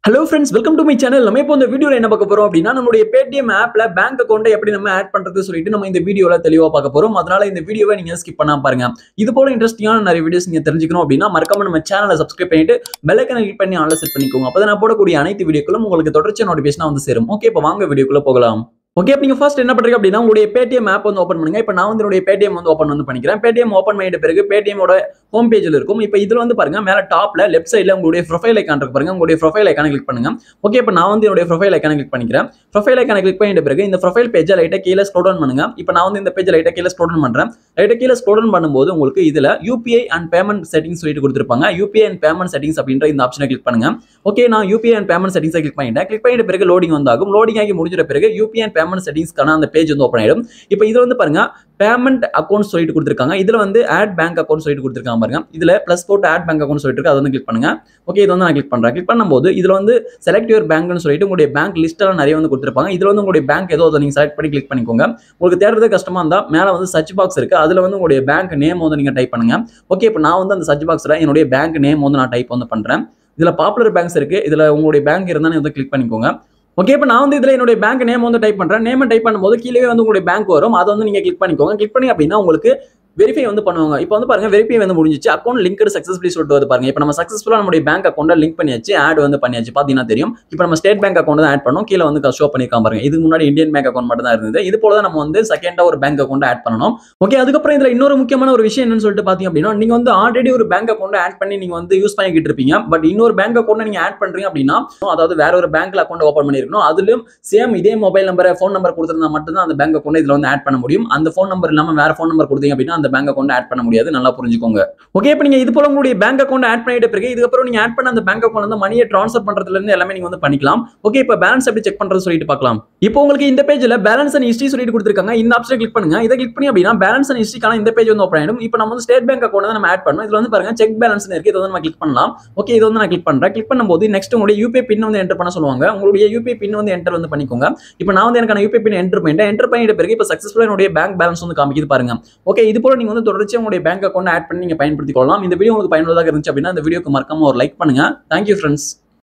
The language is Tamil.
Hello friends, welcome to my channel. நம்ம இப்போ இந்த வீடியோல என்ன பார்க்க போறோம் அப்படினா நம்மளுடைய Paytm ஆப்ல பேங்க் அக்கவுண்ட் எப்படி நம்ம ஆட் பண்றது சொல்லிட்டு நம்ம இந்த வீடியோல தெளிவா பார்க்க போறோம். அதனால இந்த வீடியோவை நீங்க ஸ்கிப் பண்ணாம பாருங்க. இது போல இன்ட்ரஸ்டிங்கான நிறைய வீடியோஸ் நீங்க தெரிஞ்சுக்கணும் அப்படினா மறக்காம நம்ம சேனலை சப்ஸ்கிரைப் பண்ணிட்டு பெல் ஐகானை கிளிக் பண்ணி ஆல்ல செட் பண்ணிக்கோங்க. அப்பதான் நான் போடக்கூடிய அனைத்து வீடியோக்களும் உங்களுக்கு தொடர்ச்சியா நோட்டிஃபிகேஷனா வந்து சேரும். ஓகே, இப்போ வாங்க வீடியோக்குள்ள போகலாம். ஓகே, நீங்க ஃபர்ஸ்ட் என்ன பண்றீங்க அப்படினா உங்களுடைய Paytm ஆப் வந்து ஓபன் பண்ணுங்க. இப்போ நான் வந்து என்னுடைய Paytm வந்து ஓபன் பண்ணிக்கிறேன். Paytm ஓபன் பண்ணிட்ட பிறகு Paytm ஓட ஹோம் பேஜ்ல இருக்கும். இப்போ இதுல வந்து பாருங்க மேல டாப்ல லெஃப்ட் சைடுல உங்களுடைய ப்ரொஃபைல் ஐகான் இருக்கு பாருங்க. உங்களுடைய ப்ரொஃபைல் ஐகானை கிளிக் பண்ணுங்க. ஓகே, இப்போ நான் வந்து என்னுடைய ப்ரொஃபைல் ஐகானை கிளிக் பண்ணிக்கிறேன். ப்ரொஃபைல் ஐகானை கிளிக் பண்ணிட்ட பிறகு இந்த ப்ரொஃபைல் பேஜை லைட்டா கீழ ஸ்க்ரோல் டவுன் பண்ணுங்க. இப்போ நான் வந்து இந்த பேஜை லைட்டா கீழ ஸ்க்ரோல் டவுன் பண்றேன். லைட்டா கீழ ஸ்க்ரோல் டவுன் பண்ணும்போது உங்களுக்கு இதுல UPI அண்ட் பேமெண்ட் செட்டிங்ஸ் சொல்லிட்டு கொடுத்திருப்பாங்க. UPI அண்ட் பேமெண்ட் செட்டிங்ஸ் அப்படின்ற இந்த ஆப்ஷனை கிளிக் பண்ணுங்க. ஓகே, நான் UPI அண்ட் பேமெண்ட் செட்டிங்ஸை கிளிக் பண்ணிட்டேன். கிளிக் பண்ணிட்ட பிறகு லோடிங் வந்தாகும். லோடிங் ஆகி முடிஞ்சிட்ட பிறகு UPI அண்ட் பேமெண்ட் செட்டிங்ஸ்க்கான அந்த பேஜ் வந்து ஓபன் ஆயிடும். இப்போ இதுல வந்து பாருங்க பேமெண்ட் அக்கவுண்ட் சொல்லிட்டு கொடுத்திருக்காங்க. இதுல வந்து ஆட் பேங்க் அக்கவுண்ட் சொல்லிட்டு கொடுத்திருக்காங்க பாருங்க. இதுல பிளஸ் போட்டு ஆட் பேங்க் அக்கவுண்ட் சொல்லிட்டு இருக்கு. அதை வந்து கிளிக் பண்ணுங்க. ஓகே, இது வந்து நான் கிளிக் பண்றேன். கிளிக் பண்ணும்போது இதுல வந்து செலக்ட் யுவர் பேங்க்னு சொல்லிட்டு உங்களுடைய பேங்க் லிஸ்ட் எல்லாம் நிறைய வந்து கொடுத்திருப்பாங்க. இதுல வந்து உங்களுடைய பேங்க் ஏதோ அதை நீங்க செலக்ட் பண்ணி கிளிக் பண்ணிக்கோங்க. உங்களுக்கு தேடுறது கஷ்டமா இருந்தா மேல வந்து சர்ச் பாக்ஸ் இருக்கு. அதுல வந்து உங்களுடைய பேங்க் நேம் வந்து நீங்க டைப் பண்ணுங்க. ஓகே, இப்போ நான் வந்து அந்த சர்ச் பாக்ஸ்ல என்னுடைய பேங்க் நேம் வந்து நான் டைப் வந்து பண்றேன். இதுல பாப்புலர் பேங்க்ஸ் இருக்கு. இதுல உங்களுடைய பேங்க் இருந்தா நீங்க வந்து கிளிக் பண்ணிக்கோங்க. ஓகே, இப்போ நான் வந்து இதுல என்னுடைய பேங்க் நேம் வந்து டைப் பண்றேன். நேம் டைப் பண்ணும்போது கீழே வந்து உங்களுடைய பேங்க் வரும். அதை வந்து நீங்க கிளிக் பண்ணிக்கோங்க. கிளிக் பண்ணி அப்படின்னா உங்களுக்கு வெரிஃபை வந்து பண்ணுவாங்க. இப்போ வந்து பாருங்க வெரிஃபை வந்து முடிஞ்சிச்சு. அக்கௌண்ட் லிங்க்டு சக்சஸ்ஃபுல்லி சொல்லிட்டு வந்து பாருங்க. இப்போ நம்ம சக்சஸ்ஃபுல்லா நம்மளுடைய பேங்க் அக்கௌண்ட்டை லிங்க் பண்ணியாச்சு, ஆட் வந்து பண்ணியாச்சு. பாத்தீங்கன்னா தெரியும். இப்போ நம்ம ஸ்டேட் பேங்க் அக்கௌண்ட் தான் ஆட் பண்ணோம். கீழ வந்து ஷோ பண்ணிருக்காம பாருங்க. இதுக்கு முன்னாடி இந்தியன் பேங்க் அக்கௌண்ட் மட்டும் தான் இருந்தது. இது போல தான் நம்ம வந்து செகண்டா ஒரு பேங்க் அக்கௌண்ட் ஆட் பண்ணணும். ஓகே, அதுக்கப்புறம் இதுல இன்னொரு முக்கியமான ஒரு விஷயம் என்னன்னு சொல்லிட்டு பாத்தீங்க அப்படின்னா நீங்க வந்து ஆல்ரெடி ஒரு பேங்க் அக்கௌண்ட் ஆட் பண்ணி நீங்க வந்து யூஸ் பண்ணிக்கிட்டு இருப்பீங்க. பட் இன்னொரு பேங்க் அக்கௌண்ட் நீங்க ஆட் பண்றீங்க அப்படின்னா அதாவது வேற ஒரு பேங்க்ல அக்கௌண்ட் ஓபன் பண்ணிருக்கணும். அதுலயும் சேம் இதே மொபைல் நம்பர் ஃபோன் நம்பர் கொடுத்திருந்தா மட்டும் தான் அந்த பேங்க் அக்கௌண்ட் இதுல வந்து ஆட் பண்ண முடியும். அந்த ஃபோன் நம்பர் இல்லாம வேற ஃபோன் நம்பர் கொடுத்தீங்க அப்படின்னா அந்த பேங்க் அக்கௌண்ட் ஆட் பண்ண முடியாது. நல்லா புரிஞ்சுக்கோங்க. ஓகே, இப்போ நீங்க இது போல உங்களுடைய பேங்க் அக்கவுண்ட் ஆட் பண்ணிட்ட பிறகு இதுக்கப்புறம் நீங்க ஆட் பண்ண அந்த பேங்க் அக்கவுண்ட் வந்து மணியை ட்ரான்ஸ்ஃபர் பண்றதுல இருந்து எல்லாமே நீங்க வந்து பண்ணிக்கலாம். ஓகே, இப்போ பேலன்ஸ் எப்படி செக் பண்றது சொல்லிட்டு பார்க்கலாம். இப்போ உங்களுக்கு இந்த பேஜ்ல பேலன்ஸ் அண்ட் ஹிஸ்டரி சொல்லிட்டு கொடுத்திருக்காங்க. இந்த ஆப்ஷனை கிளிக் பண்ணுங்க. இதை கிளிக் பண்ணி அப்படின்னா பேலன்ஸ் அண்ட் ஹிஸ்டரிக்கான இந்த பேஜ் வந்து ஓபன் ஆயிடும். இப்போ நம்ம வந்து ஸ்டேட் பேங்க் அக்கவுண்ட் தான் நம்ம ஆட் பண்ணோம். இதுல வந்து பாருங்க செக் பேலன்ஸ் இருக்கு. இதை வந்து நம்ம கிளிக் பண்ணலாம். ஓகே, இது வந்து நான் கிளிக் பண்றேன். கிளிக் பண்ணும்போது நெக்ஸ்ட் உங்களுடைய UPI பின் வந்து என்டர் பண்ண சொல்லுவாங்க. உங்களுடைய UPI பின் வந்து என்டர் வந்து பண்ணிக்கோங்க. இப்போ நான் வந்து எனக்கான UPI பின் என்டர் பண்ணிட்டேன். என்டர் பண்ணிட்ட பிறகு இப்போ சக்சஸ்ஃபுல்லா என்னுடைய பேங்க் பேலன்ஸ் வந்து காமிக்குது பாருங்க. ஓகே, இது போல நீங்க வந்து தொடர்ச்சியா உங்களுடைய பேங்க் அக்கவுண்ட் ஆட் பண்ணி நீங்க பயன்படுத்திக் கொள்ளலாம். இந்த வீடியோ உங்களுக்கு பயனுள்ளதாக இருந்துச்சு அப்படின்னா இந்த வீடியோக்கு மறக்காம ஒரு லைக் பண்ணுங்க. Thank you friends.